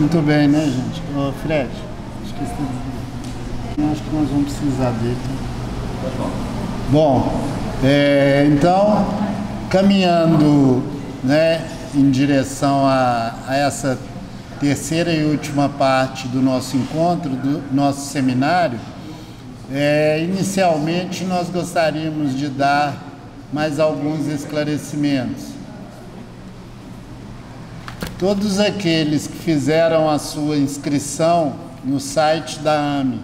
Muito bem, né, gente? Ô, Fred, acho que nós vamos precisar dele. Bom, então, caminhando, né, em direção a essa terceira e última parte do nosso encontro, do nosso seminário, inicialmente nós gostaríamos de dar mais alguns esclarecimentos. Todos aqueles que fizeram a sua inscrição no site da AME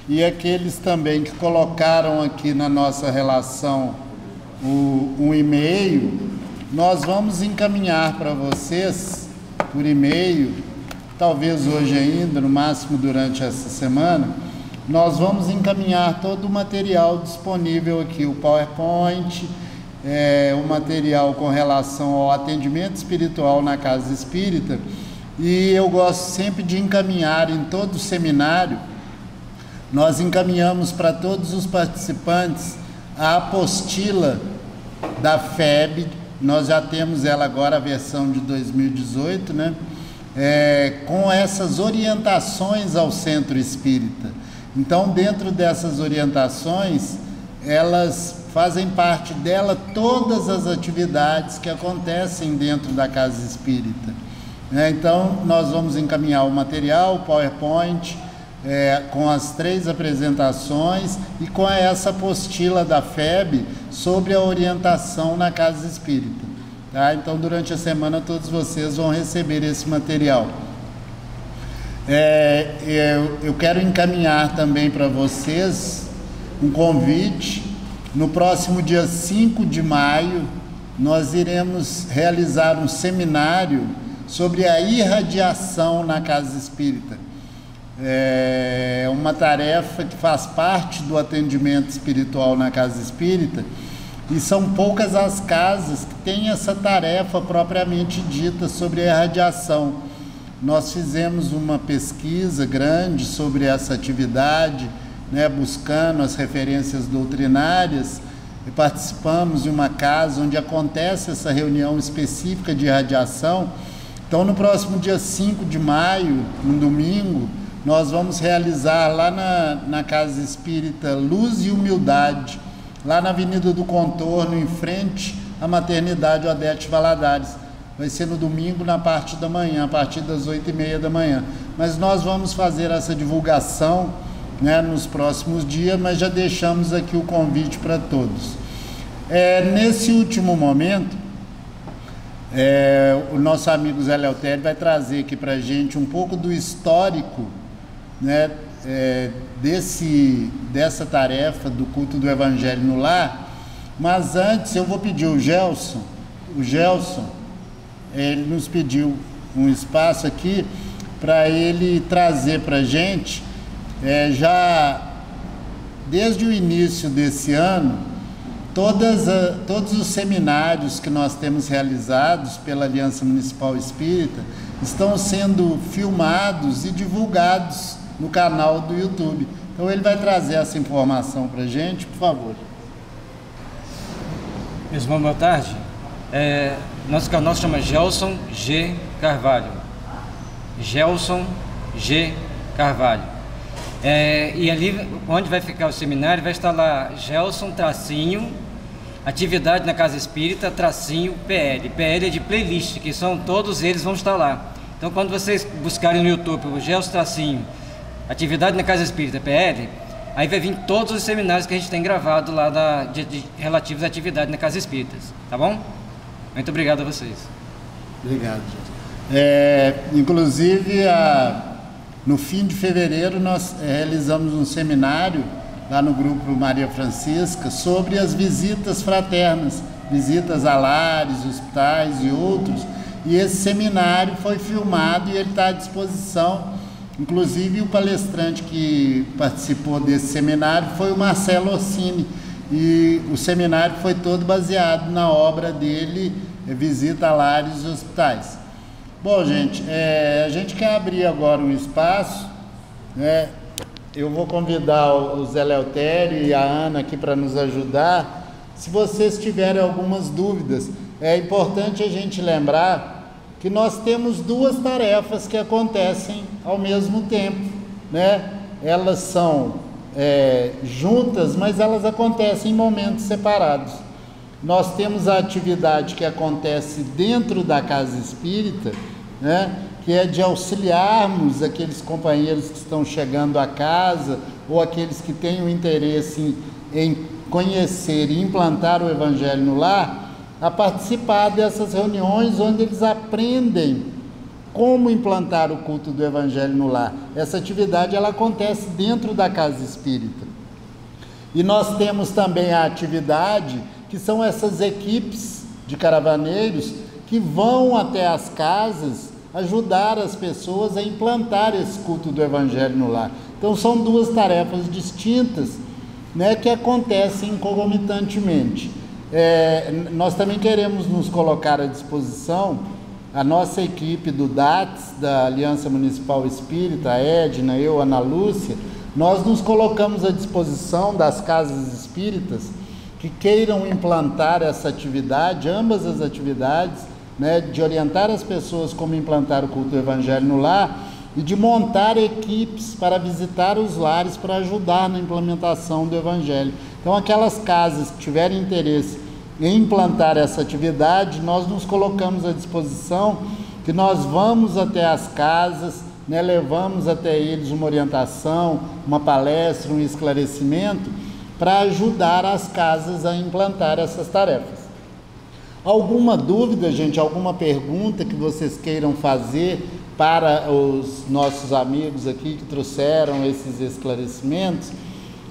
e aqueles também que colocaram aqui na nossa relação um e-mail, nós vamos encaminhar para vocês por e-mail, talvez hoje ainda, no máximo durante essa semana, nós vamos encaminhar todo o material disponível aqui, o PowerPoint, o material com relação ao atendimento espiritual na casa espírita, e eu gosto sempre de encaminhar em todo o seminário, nós encaminhamos para todos os participantes a apostila da FEB, nós já temos ela agora, a versão de 2018, né? Com essas orientações ao centro espírita. Então, dentro dessas orientações, elas fazem parte dela todas as atividades que acontecem dentro da casa espírita. Então, nós vamos encaminhar o material, o PowerPoint, com as 3 apresentações e com essa apostila da FEB sobre a orientação na casa espírita. Tá? Então, durante a semana, todos vocês vão receber esse material. Eu quero encaminhar também para vocês um convite. No próximo dia 5 de maio, nós iremos realizar um seminário sobre a irradiação na casa espírita. É uma tarefa que faz parte do atendimento espiritual na casa espírita, e são poucas as casas que têm essa tarefa propriamente dita sobre a irradiação. Nós fizemos uma pesquisa grande sobre essa atividade, né, buscando as referências doutrinárias, e participamos de uma casa onde acontece essa reunião específica de irradiação. Então, no próximo dia 5 de maio, no domingo, nós vamos realizar lá na Casa Espírita Luz e Humildade, lá na Avenida do Contorno, em frente à Maternidade Odete Valadares. Vai ser no domingo, na parte da manhã, a partir das 8h30 da manhã. Mas nós vamos fazer essa divulgação, né, nos próximos dias, mas já deixamos aqui o convite para todos. Nesse último momento, o nosso amigo Zé Leutério vai trazer aqui para a gente um pouco do histórico, né, dessa tarefa do culto do Evangelho no Lar. Mas antes eu vou pedir o Gelson, ele nos pediu um espaço aqui para ele trazer para a gente, já desde o início desse ano, todos os seminários que nós temos realizados pela Aliança Municipal Espírita estão sendo filmados e divulgados no canal do YouTube. Então ele vai trazer essa informação para a gente, por favor. Meus irmãos, boa tarde. Nosso canal se chama Gelson G. Carvalho. Gelson G. Carvalho. E ali onde vai ficar o seminário vai estar lá Gelson tracinho atividade na casa espírita tracinho PL. PL é de playlist, que são todos eles vão estar lá. Então quando vocês buscarem no YouTube o Gelson tracinho atividade na casa espírita PL, aí vai vir todos os seminários que a gente tem gravado lá relativos à atividade na casa espírita, tá bom? Muito obrigado a vocês. Obrigado. Inclusive, no fim de fevereiro, nós realizamos um seminário lá no grupo Maria Francisca sobre as visitas fraternas, visitas a lares, hospitais e outros. E esse seminário foi filmado e ele está à disposição. Inclusive, o palestrante que participou desse seminário foi o Marcelo Orsini. E o seminário foi todo baseado na obra dele, Visita a Lares e Hospitais. Bom, gente, a gente quer abrir agora um espaço, né? Eu vou convidar o Zé Leutério e a Ana aqui para nos ajudar. Se vocês tiverem algumas dúvidas, é importante a gente lembrar que nós temos duas tarefas que acontecem ao mesmo tempo, né? Elas são juntas, mas elas acontecem em momentos separados. Nós temos a atividade que acontece dentro da casa espírita, né? Que é de auxiliarmos aqueles companheiros que estão chegando à casa ou aqueles que têm o interesse em conhecer e implantar o Evangelho no lar, a participar dessas reuniões onde eles aprendem como implantar o culto do Evangelho no lar. Essa atividade ela acontece dentro da casa espírita. E nós temos também a atividade que são essas equipes de caravaneiros que vão até as casas ajudar as pessoas a implantar esse culto do Evangelho no lar. Então são duas tarefas distintas, né, que acontecem concomitantemente. Nós também queremos nos colocar à disposição, a nossa equipe do DATS, da Aliança Municipal Espírita, a Edna, eu, Ana Lúcia, nós nos colocamos à disposição das casas espíritas que queiram implantar essa atividade, ambas as atividades, né, de orientar as pessoas como implantar o culto do Evangelho no lar e de montar equipes para visitar os lares para ajudar na implementação do Evangelho. Então, aquelas casas que tiverem interesse em implantar essa atividade, nós nos colocamos à disposição, que nós vamos até as casas, né, levamos até eles uma orientação, uma palestra, um esclarecimento, para ajudar as casas a implantar essas tarefas. Alguma dúvida, gente? Alguma pergunta que vocês queiram fazer para os nossos amigos aqui que trouxeram esses esclarecimentos?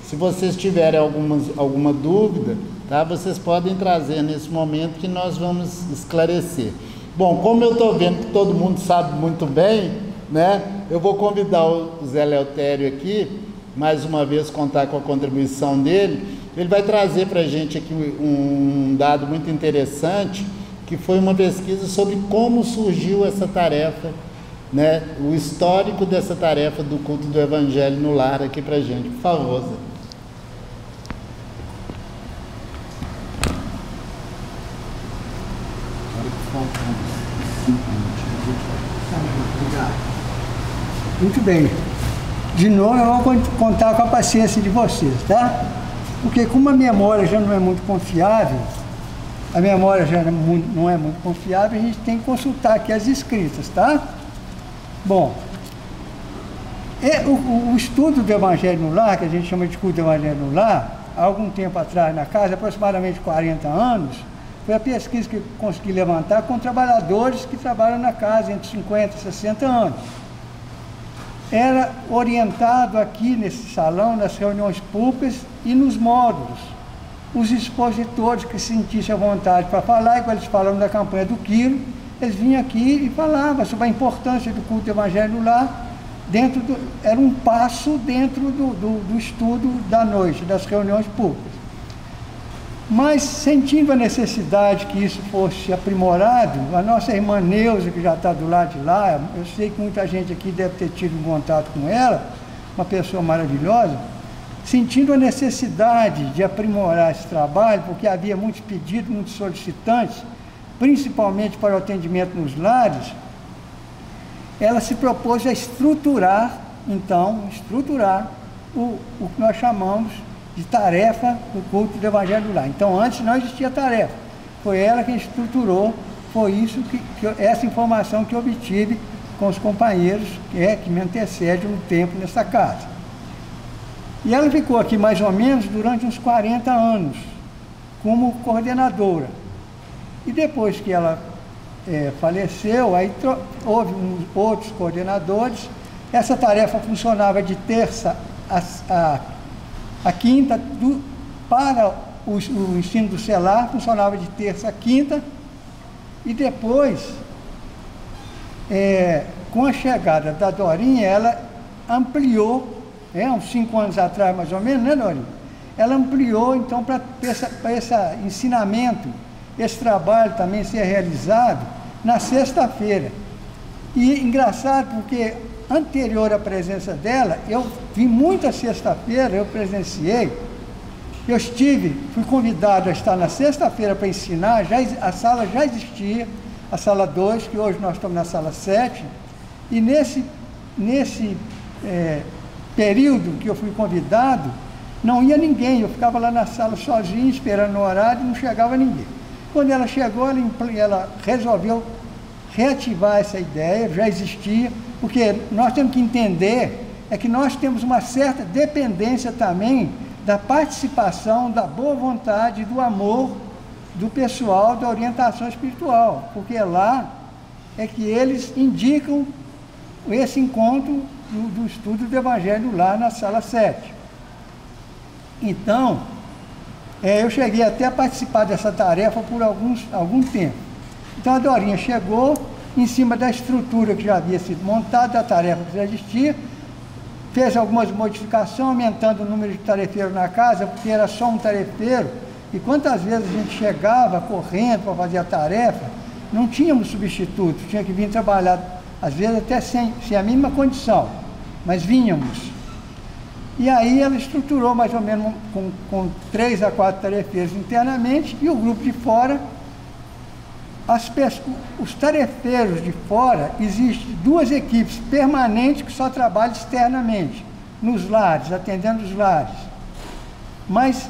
Se vocês tiverem alguma dúvida, tá? Vocês podem trazer nesse momento que nós vamos esclarecer. Bom, como eu estou vendo que todo mundo sabe muito bem, né? Eu vou convidar o Zé Leotério aqui, mais uma vez contar com a contribuição dele. Ele vai trazer para a gente aqui um dado muito interessante, que foi uma pesquisa sobre como surgiu essa tarefa, né? O histórico dessa tarefa do culto do Evangelho no lar aqui para a gente. Por favor, Zé. Muito bem. De novo, eu vou contar com a paciência de vocês, tá? Porque como a memória já não é muito confiável, a gente tem que consultar aqui as escritas, tá? Bom, o estudo do Evangelho no lar, que a gente chama de culto do Evangelho no lar, há algum tempo atrás na casa, aproximadamente 40 anos, foi a pesquisa que eu consegui levantar com trabalhadores que trabalham na casa entre 50 e 60 anos. Era orientado aqui nesse salão, nas reuniões públicas e nos módulos. Os expositores que sentissem a vontade para falar, igual eles falaram da campanha do Quilo, eles vinham aqui e falavam sobre a importância do culto do Evangelho no lar, era um passo dentro do estudo da noite, das reuniões públicas. Mas, sentindo a necessidade que isso fosse aprimorado, a nossa irmã Neuza, que já está do lado de lá, eu sei que muita gente aqui deve ter tido um contato com ela, uma pessoa maravilhosa, sentindo a necessidade de aprimorar esse trabalho, porque havia muitos pedidos, muitos solicitantes, principalmente para o atendimento nos lares, ela se propôs a estruturar o que nós chamamos de tarefa do culto do Evangelho no lar. Então, antes não existia tarefa. Foi ela quem estruturou, foi isso essa informação que eu obtive com os companheiros que me antecedem um tempo nessa casa. E ela ficou aqui mais ou menos durante uns 40 anos, como coordenadora. E depois que ela faleceu, aí houve outros coordenadores. Essa tarefa funcionava de terça a quinta, para o ensino do celular, funcionava de terça a quinta, e depois, com a chegada da Dorinha, ela ampliou, uns 5 anos atrás mais ou menos, né, Dorinha? Ela ampliou, então, para esse ensinamento, esse trabalho também ser realizado na sexta-feira. E engraçado, porque anterior à presença dela, eu vim muita sexta-feira, eu presenciei, fui convidado a estar na sexta-feira para ensinar, a sala já existia, a sala 2, que hoje nós estamos na sala 7, e nesse período que eu fui convidado, não ia ninguém, eu ficava lá na sala sozinho, esperando o horário, e não chegava ninguém. Quando ela chegou, ela resolveu reativar essa ideia, já existia, porque nós temos que entender que nós temos uma certa dependência também da participação, da boa vontade, do amor do pessoal da orientação espiritual, porque lá é que eles indicam esse encontro do estudo do Evangelho lá na sala 7. Então, eu cheguei até a participar dessa tarefa por algum tempo. Então a Dorinha chegou, em cima da estrutura que já havia sido montada, da tarefa que já existia, fez algumas modificações, aumentando o número de tarefeiros na casa, porque era só um tarefeiro, e quantas vezes a gente chegava correndo para fazer a tarefa, não tínhamos substituto, tinha que vir trabalhar, às vezes até sem a mínima condição, mas vínhamos. E aí ela estruturou mais ou menos com 3 a 4 tarefeiros internamente, e o grupo de fora, os tarefeiros de fora, existem 2 equipes permanentes que só trabalham externamente, nos lares, atendendo os lares. Mas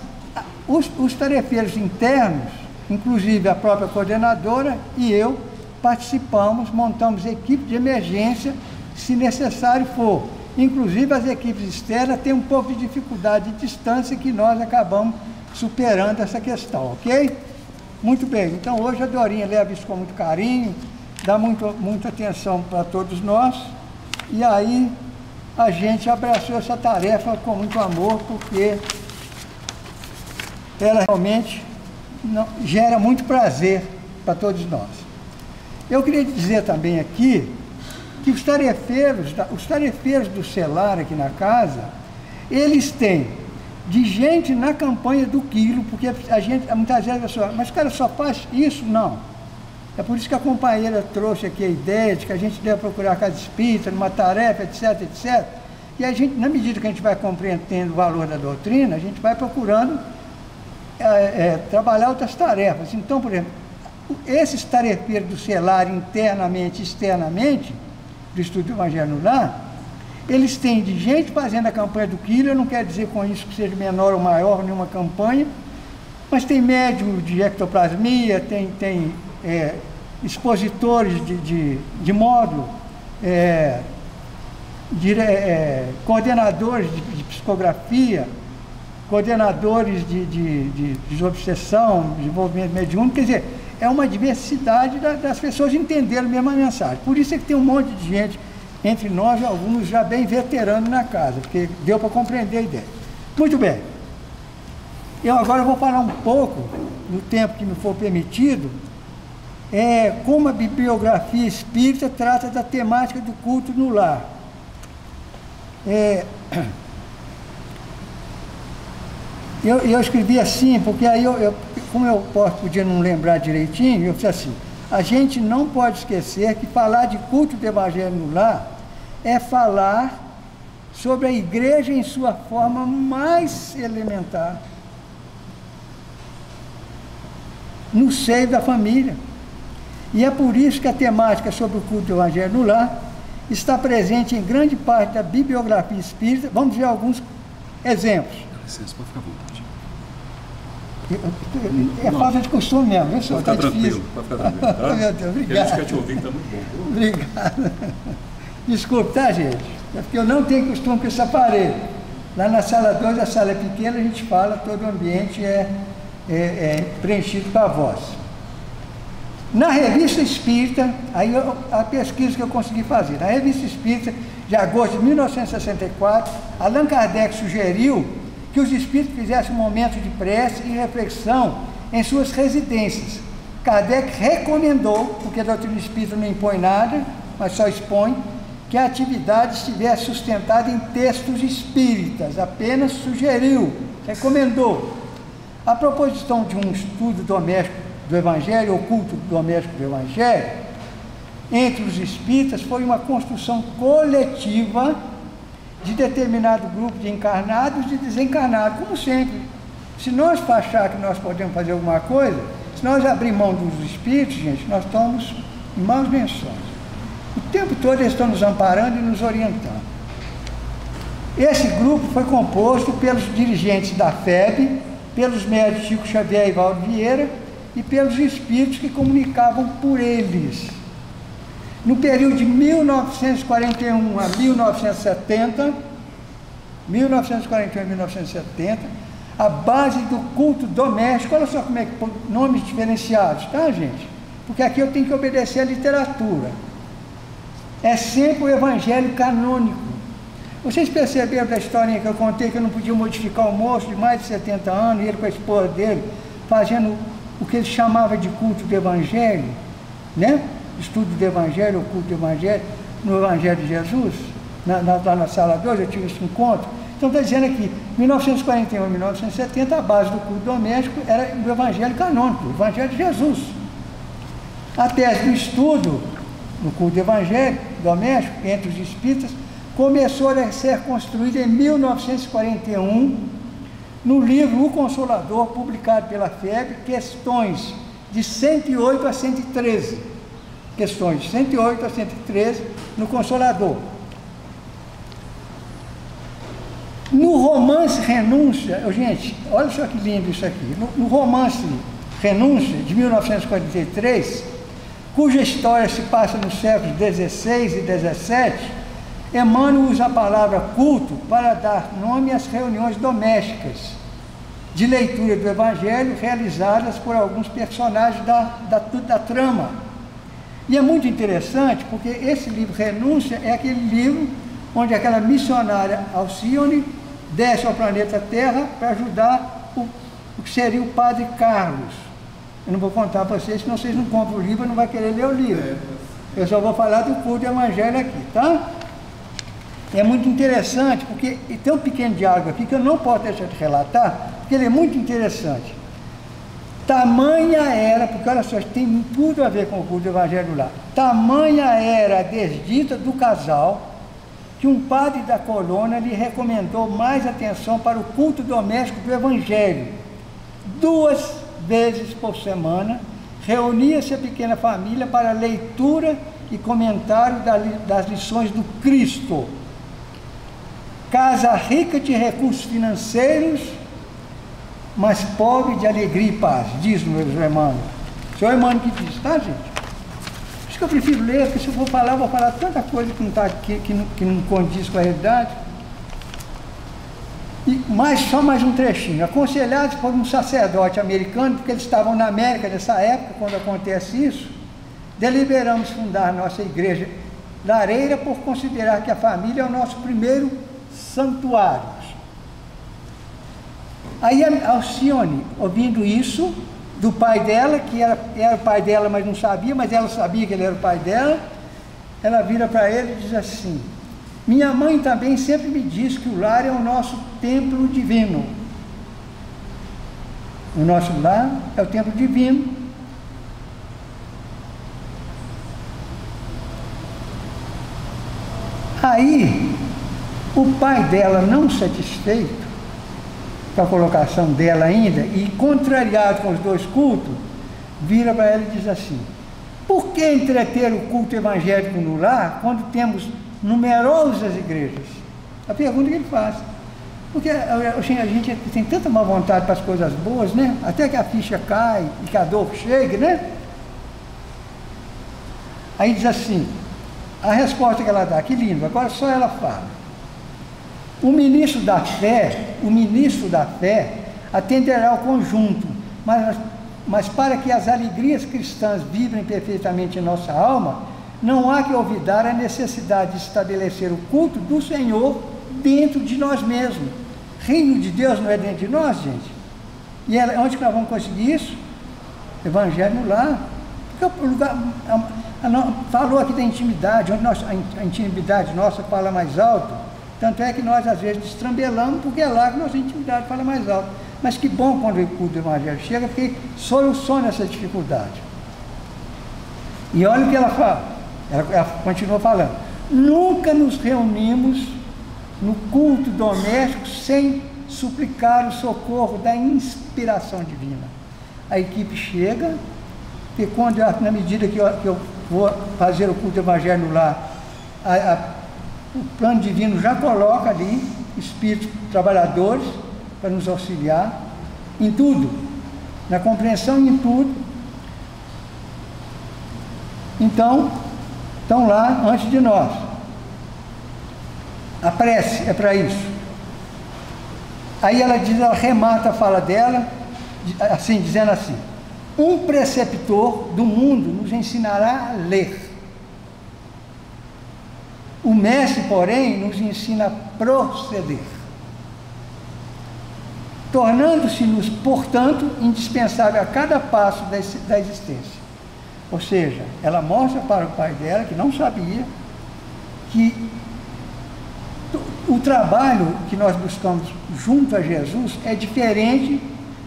os tarefeiros internos, inclusive a própria coordenadora e eu, participamos, montamos equipe de emergência, se necessário for. Inclusive as equipes externas têm um pouco de dificuldade de distância que nós acabamos superando essa questão, ok? Muito bem, então hoje a Dorinha leva isso com muito carinho, dá muita atenção para todos nós, e aí a gente abraçou essa tarefa com muito amor, porque ela realmente gera muito prazer para todos nós. Eu queria dizer também aqui que os tarefeiros do celular aqui na casa, eles têm de gente na campanha do quilo, porque a gente, muitas vezes a pessoa, mas o cara só faz isso? Não. É por isso que a companheira trouxe aqui a ideia de que a gente deve procurar a casa espírita, numa tarefa, etc, etc. E a gente, na medida que a gente vai compreendendo o valor da doutrina, a gente vai procurando trabalhar outras tarefas. Então, por exemplo, esses tarefeiros do celular internamente e externamente, do estudo do Evangelho no Lar, eles têm de gente fazendo a campanha do quilo, não quer dizer com isso que seja menor ou maior nenhuma campanha, mas tem médium de ectoplasmia, tem expositores de módulo, coordenadores de psicografia, coordenadores de desobsessão, desenvolvimento mediúnico, quer dizer, é uma diversidade das pessoas entenderem a mesma mensagem. Por isso é que tem um monte de gente entre nós, alguns já bem veteranos na casa, porque deu para compreender a ideia. Muito bem. Eu agora vou falar um pouco, no tempo que me for permitido, como a bibliografia espírita trata da temática do culto no lar. Eu escrevi assim, porque aí como eu podia não lembrar direitinho, eu fiz assim: a gente não pode esquecer que falar de culto do Evangelho no lar é falar sobre a igreja em sua forma mais elementar, no seio da família. E é por isso que a temática sobre o culto do Evangelho no lar está presente em grande parte da bibliografia espírita. Vamos ver alguns exemplos. Licença, pode ficar à vontade. É falta de costume mesmo, viu, senhor? Pode ficar tranquilo, pode ficar tranquilo, tá? Meu Deus, obrigado. A gente quer te ouvir, está muito bom. Obrigado. Desculpe, tá, gente? É porque eu não tenho costume com esse aparelho. Lá na sala 2, a sala é pequena, a gente fala, todo o ambiente é preenchido com a voz. Na Revista Espírita, aí a pesquisa que eu consegui fazer, na Revista Espírita, de agosto de 1964, Allan Kardec sugeriu que os espíritos fizessem um momento de prece e reflexão em suas residências. Kardec recomendou, porque a doutrina espírita não impõe nada, mas só expõe, que a atividade estivesse sustentada em textos espíritas, apenas sugeriu, recomendou. A proposição de um estudo doméstico do Evangelho, ou culto doméstico do Evangelho, entre os espíritas, foi uma construção coletiva de determinado grupo de encarnados e de desencarnados, como sempre. Se nós achar que nós podemos fazer alguma coisa, se nós abrir mão dos espíritos, gente, nós estamos em maus lençóis. O tempo todo eles estão nos amparando e nos orientando. Esse grupo foi composto pelos dirigentes da FEB, pelos médicos Chico Xavier e Valdo Vieira e pelos espíritos que comunicavam por eles. No período de 1941 a 1970, a base do culto doméstico, olha só como é que nomes diferenciados, tá, gente? Porque aqui eu tenho que obedecer à literatura. É sempre o evangelho canônico. Vocês perceberam da historinha que eu contei que eu não podia modificar o moço de mais de 70 anos, e ele com a esposa dele, fazendo o que ele chamava de culto do evangelho, né? Estudo do evangelho, o culto do evangelho, no Evangelho de Jesus, lá na sala 2, eu tive esse encontro. Então está dizendo aqui, 1941 a 1970, a base do culto doméstico era o evangelho canônico, o evangelho de Jesus. A tese do estudo no culto evangélico doméstico entre os espíritas começou a ser construída em 1941 no livro O Consolador, publicado pela FEB, questões de 108 a 113. Questões de 108 a 113 no Consolador. No romance Renúncia, gente, olha só que lindo isso aqui. No romance Renúncia, de 1943, cuja história se passa nos séculos XVI e XVII, Emmanuel usa a palavra culto para dar nome às reuniões domésticas de leitura do Evangelho realizadas por alguns personagens da trama. E é muito interessante porque esse livro Renúncia é aquele livro onde aquela missionária Alcione desce ao planeta Terra para ajudar o que seria o Padre Carlos. Eu não vou contar para vocês, senão vocês não compram o livro e não vão querer ler o livro. Eu só vou falar do culto do Evangelho aqui, tá? É muito interessante, porque tem um pequeno diálogo aqui que eu não posso deixar de relatar, porque ele é muito interessante. Tamanha era, porque olha só, tem tudo a ver com o culto do Evangelho lá. Tamanha era a desdita do casal, que um padre da colônia lhe recomendou mais atenção para o culto doméstico do Evangelho. 2 vezes por semana, reunia-se a pequena família para leitura e comentário das lições do Cristo. Casa rica de recursos financeiros, mas pobre de alegria e paz, diz o Emmanuel. O senhor Emmanuel que diz, tá, gente? Acho que eu prefiro ler, porque se eu vou falar tanta coisa que não está aqui, que não condiz com a realidade. E só mais um trechinho. Aconselhados por um sacerdote americano, porque eles estavam na América nessa época, quando acontece isso, deliberamos fundar nossa igreja Lareira por considerar que a família é o nosso primeiro santuário. Aí a Alcione, ouvindo isso, do pai dela, que era o pai dela, mas não sabia, mas ela sabia que ele era o pai dela, ela vira para ele e diz assim: minha mãe também sempre me diz que o lar é o nosso templo divino. O nosso lar é o templo divino. Aí, o pai dela, não satisfeito com a colocação dela ainda, e contrariado com os dois cultos, vira para ela e diz assim: por que entreter o culto evangélico no lar, quando temos numerosas igrejas? A pergunta que ele faz. Porque a gente tem tanta má vontade para as coisas boas, né? Até que a ficha cai e que a dor chegue, né? Aí diz assim, a resposta que ela dá, que lindo, agora só ela fala. O ministro da fé atenderá ao conjunto, mas para que as alegrias cristãs vibrem perfeitamente em nossa alma, não há que olvidar a necessidade de estabelecer o culto do Senhor dentro de nós mesmos. Reino de Deus não é dentro de nós, gente? E onde que nós vamos conseguir isso? Evangelho no lar. Porque o lugar, falou aqui da intimidade, onde a intimidade nossa fala mais alto. Tanto é que nós às vezes destrambelamos, porque é lá que nossa intimidade fala mais alto. Mas que bom quando o culto do Evangelho chega, porque soluciona essa dificuldade. E olha o que ela fala. Ela continua falando: nunca nos reunimos no culto doméstico sem suplicar o socorro da inspiração divina. A equipe chega, e quando na medida que eu vou fazer o culto do Evangelho no lar, o plano divino já coloca ali espíritos trabalhadores para nos auxiliar em tudo, na compreensão e em tudo. Então, estão lá antes de nós. A prece é para isso. Aí ela diz, ela remata a fala dela, assim, dizendo assim: um preceptor do mundo nos ensinará a ler. O mestre, porém, nos ensina a proceder, tornando-se-nos, portanto, indispensável a cada passo da existência. Ou seja, ela mostra para o pai dela, que não sabia, que o trabalho que nós buscamos junto a Jesus é diferente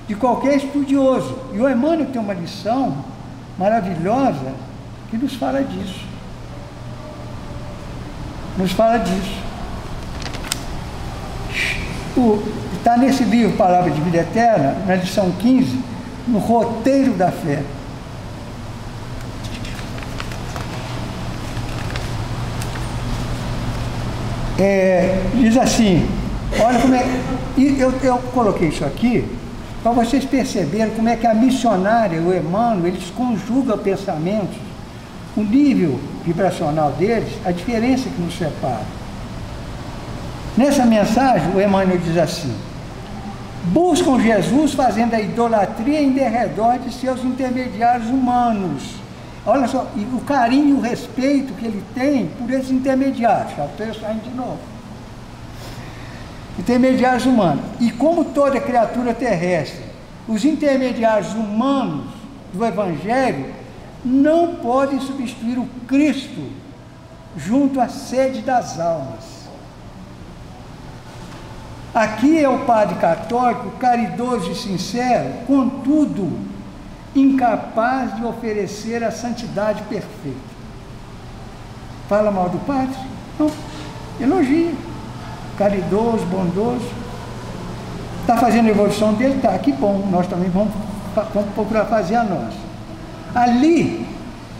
de qualquer estudioso. E o Emmanuel tem uma lição maravilhosa que nos fala disso. Nos fala disso. Está nesse livro, Palavra de Vida Eterna, na lição 15, no roteiro da fé. Diz assim, olha como é, e eu coloquei isso aqui para vocês perceberem como é que a missionária, o Emmanuel, eles conjugam pensamentos, o nível vibracional deles, a diferença que nos separa. Nessa mensagem, o Emmanuel diz assim: buscam Jesus fazendo a idolatria em derredor de seus intermediários humanos. Olha só, e o carinho e o respeito que ele tem por esses intermediários. Já estou saindo de novo. Intermediários humanos. E como toda criatura terrestre, os intermediários humanos do Evangelho não podem substituir o Cristo junto à sede das almas. Aqui é o padre católico, caridoso e sincero, contudo, incapaz de oferecer a santidade perfeita. Fala mal do padre? Não, elogia. Caridoso, bondoso. Está fazendo a evolução dele? Tá, que bom, nós também vamos procurar fazer a nossa. Ali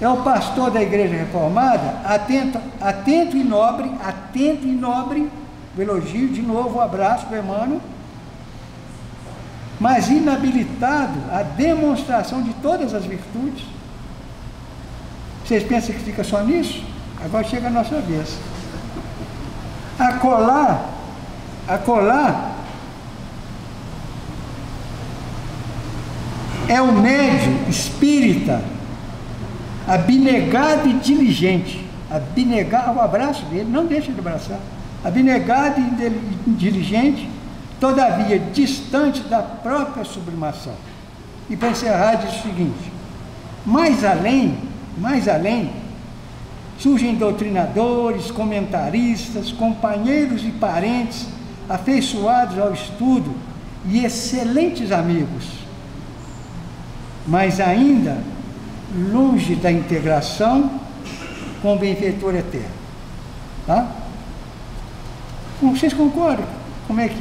é o pastor da Igreja Reformada, atento e nobre, o elogio, de novo, o abraço do Emmanuel, mas inabilitado à demonstração de todas as virtudes. Vocês pensam que fica só nisso? Agora chega a nossa vez. Acolá é o médium espírita, abnegado e diligente. O abraço dele, não deixa de abraçar. Abnegado e diligente, todavia distante da própria sublimação. E para encerrar, diz o seguinte: mais além, surgem doutrinadores, comentaristas, companheiros e parentes afeiçoados ao estudo e excelentes amigos, mas ainda longe da integração com o benfeitor eterno. Tá? Vocês concordam? Como é que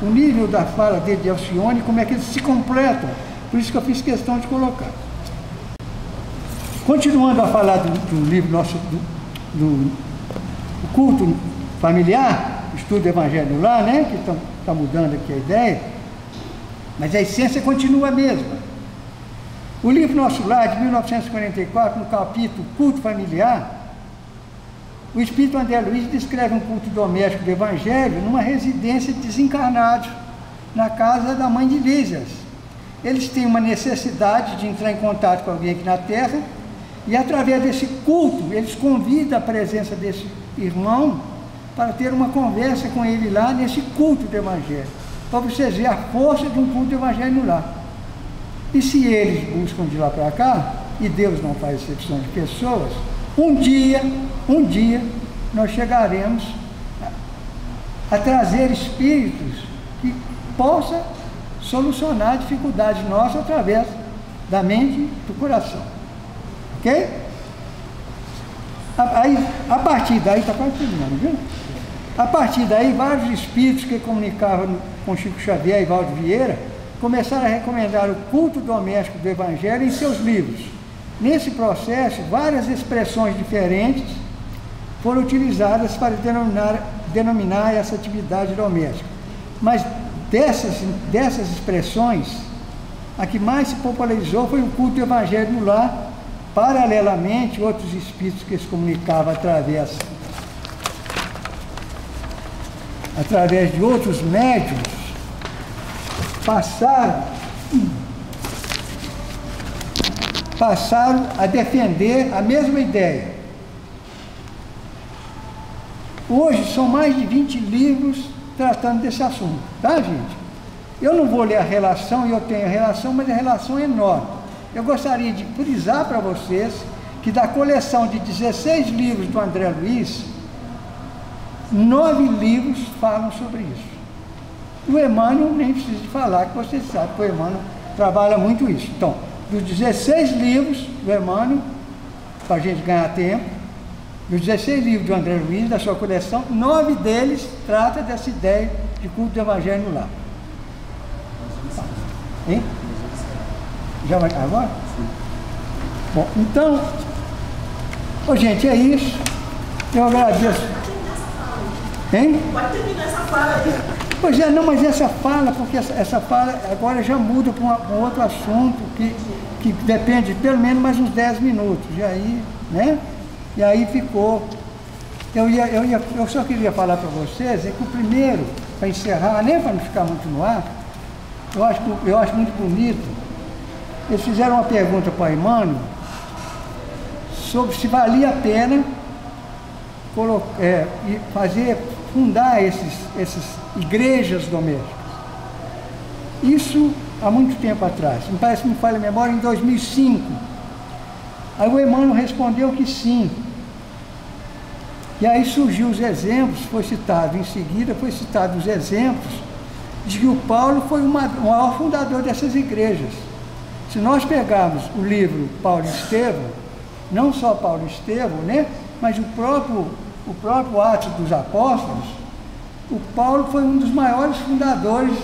o nível da fala dele de Alcione, como é que eles se completam? Por isso que eu fiz questão de colocar. Continuando a falar do livro nosso, do culto familiar, estudo do Evangelho no Lar, né? Que está mudando aqui a ideia, mas a essência continua a mesma. O livro Nosso Lar, de 1944, no capítulo Culto Familiar, o Espírito André Luiz descreve um culto doméstico do Evangelho numa residência de desencarnados, na casa da mãe de Lísias. Eles têm uma necessidade de entrar em contato com alguém aqui na Terra, e através desse culto, eles convidam a presença desse irmão para ter uma conversa com ele lá nesse culto do Evangelho, para vocês verem a força de um culto do Evangelho no lar. E se eles buscam de lá para cá, e Deus não faz exceção de pessoas, um dia, nós chegaremos a trazer espíritos que possam solucionar dificuldades nossas através da mente e do coração. Ok? Aí, a partir daí, está quase terminando, viu? A partir daí, vários espíritos que comunicavam com Chico Xavier e Valdo Vieira começaram a recomendar o culto doméstico do Evangelho em seus livros. Nesse processo, várias expressões diferentes foram utilizadas para denominar essa atividade doméstica. Mas dessas expressões, a que mais se popularizou foi o culto do evangelho no lar. Paralelamente, outros espíritos que se comunicavam através de outros médiuns passaram a defender a mesma ideia. Hoje são mais de 20 livros tratando desse assunto, tá, gente? Eu não vou ler a relação, eu tenho a relação, mas a relação é enorme. Eu gostaria de frisar para vocês que da coleção de 16 livros do André Luiz, 9 livros falam sobre isso. O Emmanuel nem precisa de falar, que vocês sabem que o Emmanuel trabalha muito isso. Então, dos 16 livros do Emmanuel, para a gente ganhar tempo, dos 16 livros do André Luiz, da sua coleção, 9 deles tratam dessa ideia de culto do evangelho no lar. Hein? Já vai agora? Sim. Bom, então, gente, é isso. Eu agradeço. Hein? Pode terminar essa fala aí. Pois é, não, mas essa fala, porque essa fala agora já muda para um outro assunto que depende de pelo menos mais uns 10 minutos. E aí, né? E aí ficou. Eu só queria falar para vocês que o primeiro, para encerrar, nem para não ficar muito no ar, eu acho muito bonito. Eles fizeram uma pergunta para o Emmanuel sobre se valia a pena fundar essas igrejas domésticas. Isso há muito tempo atrás, me parece que me falha a memória, em 2005. Aí o Emmanuel respondeu que sim. E aí surgiu os exemplos, foi citado em seguida, foi citado os exemplos de que o Paulo foi o maior fundador dessas igrejas. Se nós pegarmos o livro Paulo e Estevão, não só Paulo e Estevão, né, mas o próprio Atos dos Apóstolos, o Paulo foi um dos maiores fundadores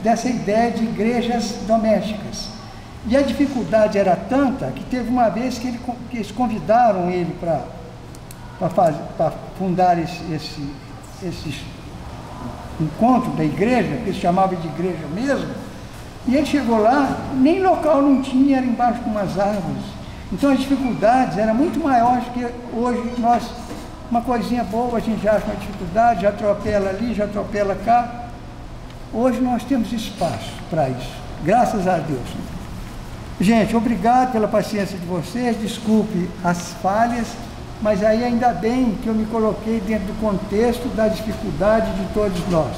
dessa ideia de igrejas domésticas. E a dificuldade era tanta que teve uma vez que eles convidaram ele para fundar esse encontro da igreja, que eles chamavam de igreja mesmo, e ele chegou lá, nem local não tinha, era embaixo de umas árvores. Então as dificuldades eram muito maiores que hoje nós, uma coisinha boa, a gente já acha uma dificuldade, já atropela ali, já atropela cá. Hoje nós temos espaço para isso, graças a Deus. Gente, obrigado pela paciência de vocês, desculpe as falhas, mas aí ainda bem que eu me coloquei dentro do contexto da dificuldade de todos nós.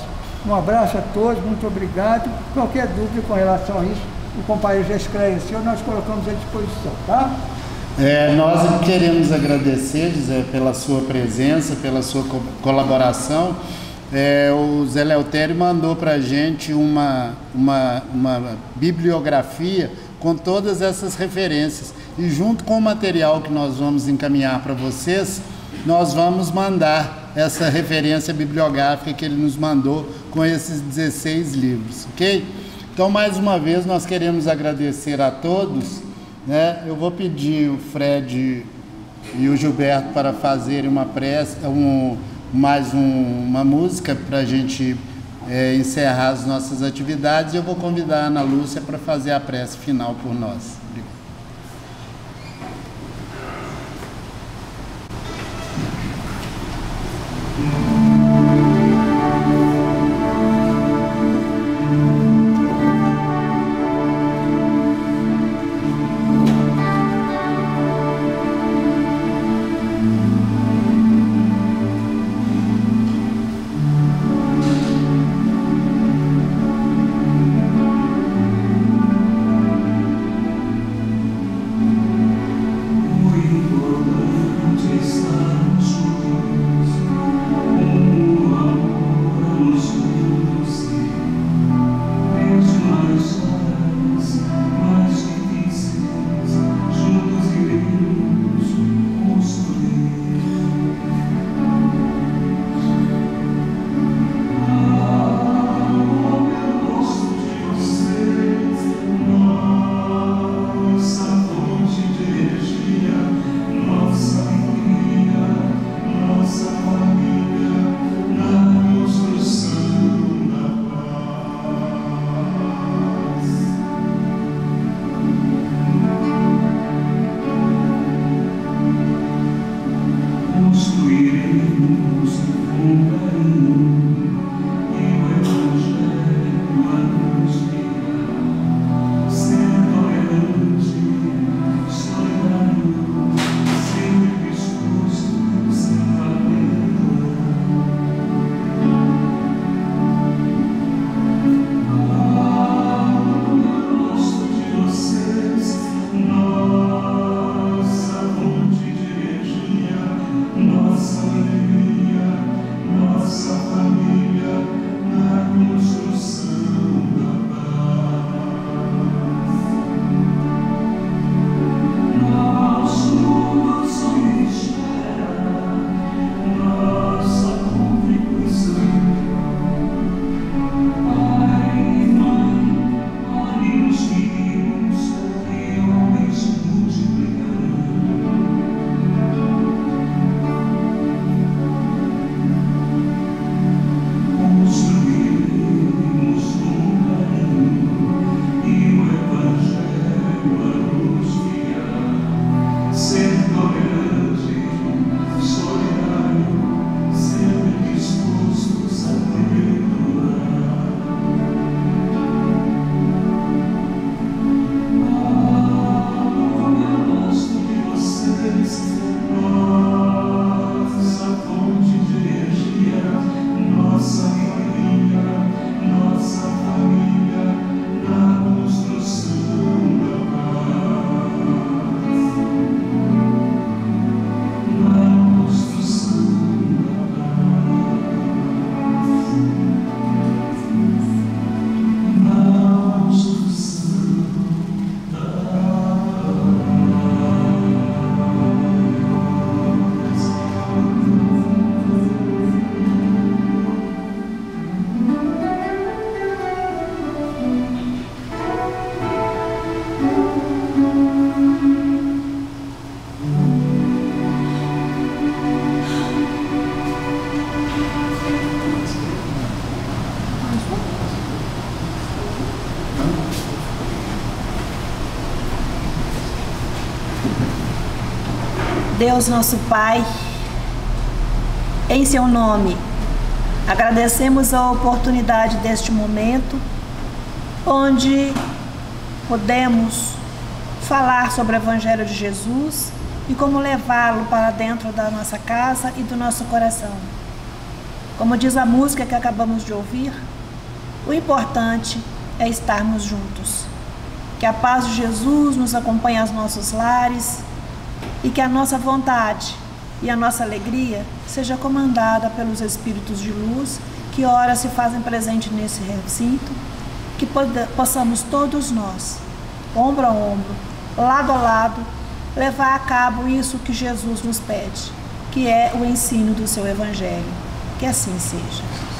Um abraço a todos, muito obrigado. Qualquer dúvida com relação a isso, o companheiro já esclareceu, nós colocamos à disposição, tá? Nós queremos agradecer, José, pela sua presença, pela sua colaboração. O Zé Leutério mandou para a gente uma bibliografia com todas essas referências. E junto com o material que nós vamos encaminhar para vocês, nós vamos mandar essa referência bibliográfica que ele nos mandou com esses 16 livros, ok? Então, mais uma vez, nós queremos agradecer a todos, né? Eu vou pedir o Fred e o Gilberto para fazerem uma prece, uma música para a gente encerrar as nossas atividades, e eu vou convidar a Ana Lúcia para fazer a prece final por nós. Obrigado. O importante é estarmos juntos. Deus nosso Pai, em seu nome, agradecemos a oportunidade deste momento, onde podemos falar sobre o Evangelho de Jesus e como levá-lo para dentro da nossa casa e do nosso coração. Como diz a música que acabamos de ouvir, o importante é estarmos juntos. Que a paz de Jesus nos acompanhe aos nossos lares e que a nossa vontade e a nossa alegria seja comandada pelos Espíritos de luz que ora se fazem presente nesse recinto, que possamos todos nós, ombro a ombro, lado a lado, levar a cabo isso que Jesus nos pede, que é o ensino do seu Evangelho. Que assim seja.